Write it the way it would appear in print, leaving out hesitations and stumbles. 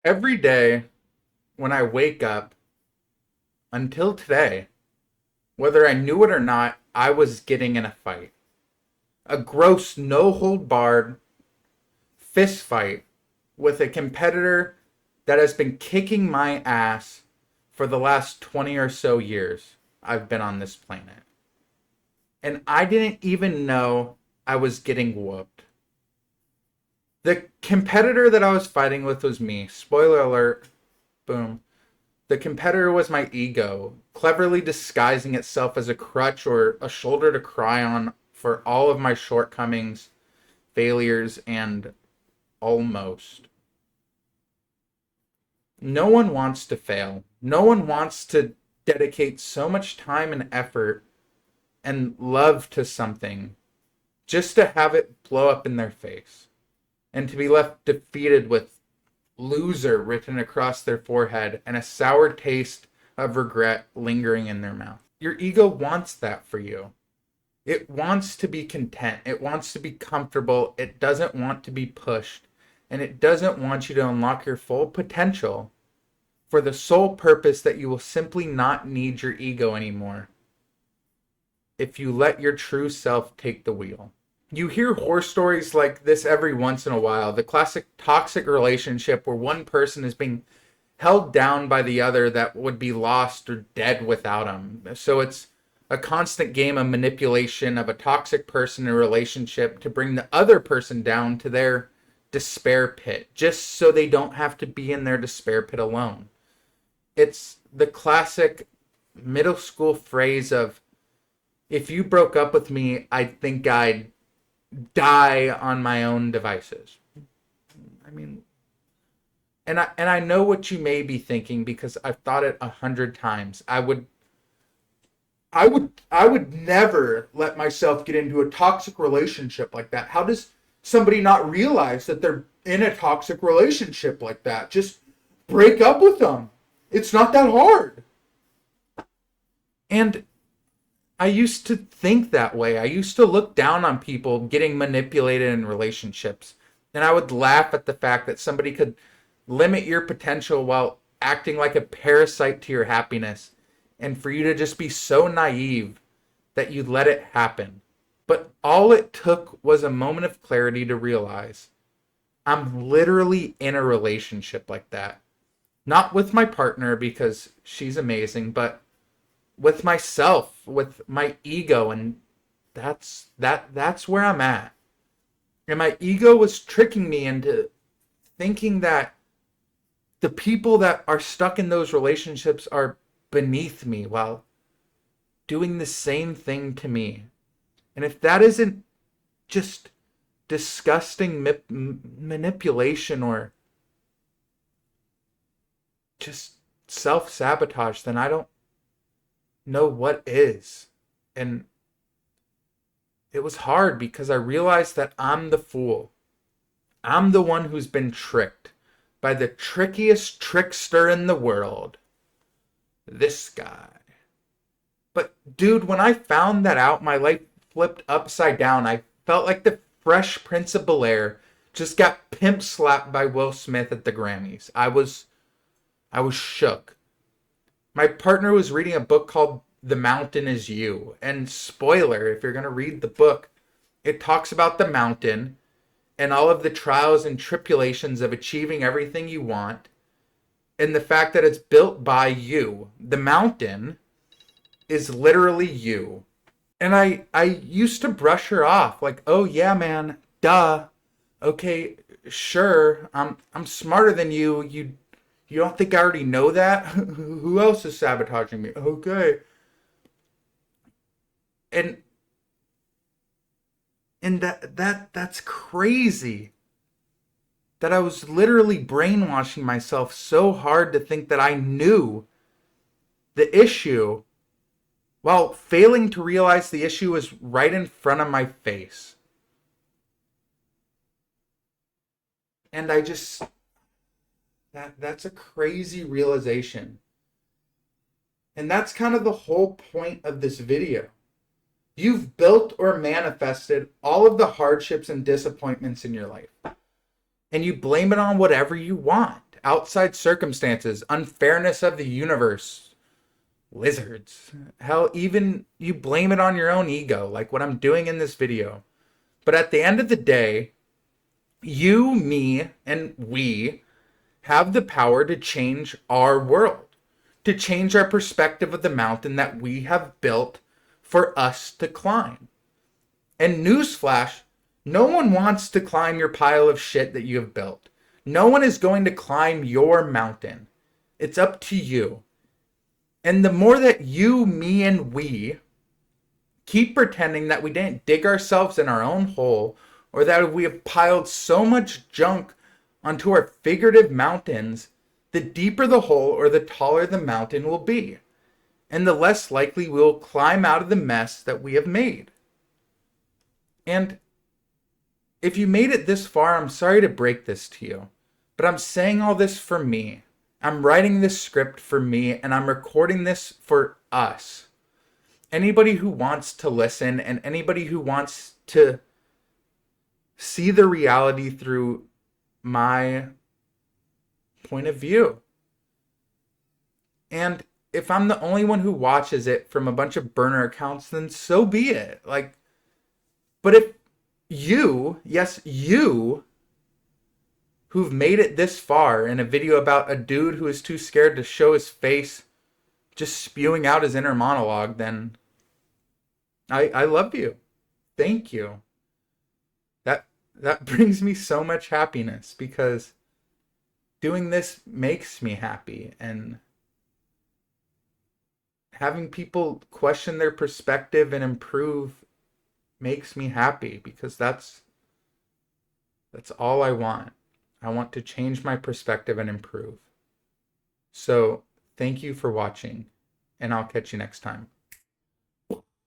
Every day when I wake up until today, whether I knew it or not, I was getting in a fight. A gross, no hold barred fist fight with a competitor that has been kicking my ass for the last 20 or so years I've been on this planet. And I didn't even know I was getting whooped. The competitor that I was fighting with was me. Spoiler alert. Boom. The competitor was my ego, cleverly disguising itself as a crutch or a shoulder to cry on for all of my shortcomings, failures, and almost. No one wants to fail. No one wants to dedicate so much time and effort and love to something just to have it blow up in their face and to be left defeated with loser written across their forehead and a sour taste of regret lingering in their mouth. Your ego wants that for you. It wants to be content. It wants to be comfortable. It doesn't want to be pushed. And it doesn't want you to unlock your full potential for the sole purpose that you will simply not need your ego anymore if you let your true self take the wheel. You hear horror stories like this every once in a while. The classic toxic relationship where one person is being held down by the other that would be lost or dead without them. So it's a constant game of manipulation of a toxic person in a relationship to bring the other person down to their despair pit, just so they don't have to be in their despair pit alone. It's the classic middle school phrase of, if you broke up with me, I think I'd die on my own devices. I mean, and I know what you may be thinking because I've thought it 100 times. I would never let myself get into a toxic relationship like that. How does somebody not realize that they're in a toxic relationship like that? Just break up with them. It's not that hard. And I used to think that way. I used to look down on people getting manipulated in relationships. And I would laugh at the fact that somebody could limit your potential while acting like a parasite to your happiness. And for you to just be so naive that you let it happen. But all it took was a moment of clarity to realize I'm literally in a relationship like that. Not with my partner because she's amazing, but with myself, with my ego, and that's where I'm at. And my ego was tricking me into thinking that the people that are stuck in those relationships are beneath me while doing the same thing to me. And if that isn't just disgusting manipulation or just self-sabotage, then I don't know what is. And it was hard because I realized that I'm the fool. I'm the one who's been tricked by the trickiest trickster in the world. This guy. But dude, when I found that out, my life flipped upside down. I felt like the Fresh Prince of Bel-Air just got pimp slapped by Will Smith at the Grammys. I was shook. My partner was reading a book called The Mountain Is You. And spoiler, if you're going to read the book, it talks about the mountain and all of the trials and tribulations of achieving everything you want. And the fact that it's built by you. The mountain is literally you. And I used to brush her off like, oh yeah, man, duh. Okay, sure. I'm smarter than you. You don't think I already know that? Who else is sabotaging me? Okay. And that's crazy. That I was literally brainwashing myself so hard to think that I knew the issue while failing to realize the issue was right in front of my face. And I just that's a crazy realization. And that's kind of the whole point of this video. You've built or manifested all of the hardships and disappointments in your life. And you blame it on whatever you want. outside circumstances, unfairness of the universe, lizards. Hell, even you blame it on your own ego, like what I'm doing in this video. But at the end of the day, you, me, and we have the power to change our world, to change our perspective of the mountain that we have built for us to climb. And newsflash, no one wants to climb your pile of shit that you have built. No one is going to climb your mountain. It's up to you. And the more that you, me, and we keep pretending that we didn't dig ourselves in our own hole, or that we have piled so much junk onto our figurative mountains, the deeper the hole or the taller the mountain will be, and the less likely we'll climb out of the mess that we have made. And if you made it this far, I'm sorry to break this to you, but I'm saying all this for me. I'm writing this script for me, and I'm recording this for us. Anybody who wants to listen and anybody who wants to see the reality through my point of view. And if I'm the only one who watches it from a bunch of burner accounts, then so be it. But if you, yes, you, who've made it this far in a video about a dude who is too scared to show his face, just spewing out his inner monologue, then I love you. Thank you. That brings me so much happiness, because doing this makes me happy, and having people question their perspective and improve makes me happy, because that's all I want. I want to change my perspective and improve. So thank you for watching, and I'll catch you next time.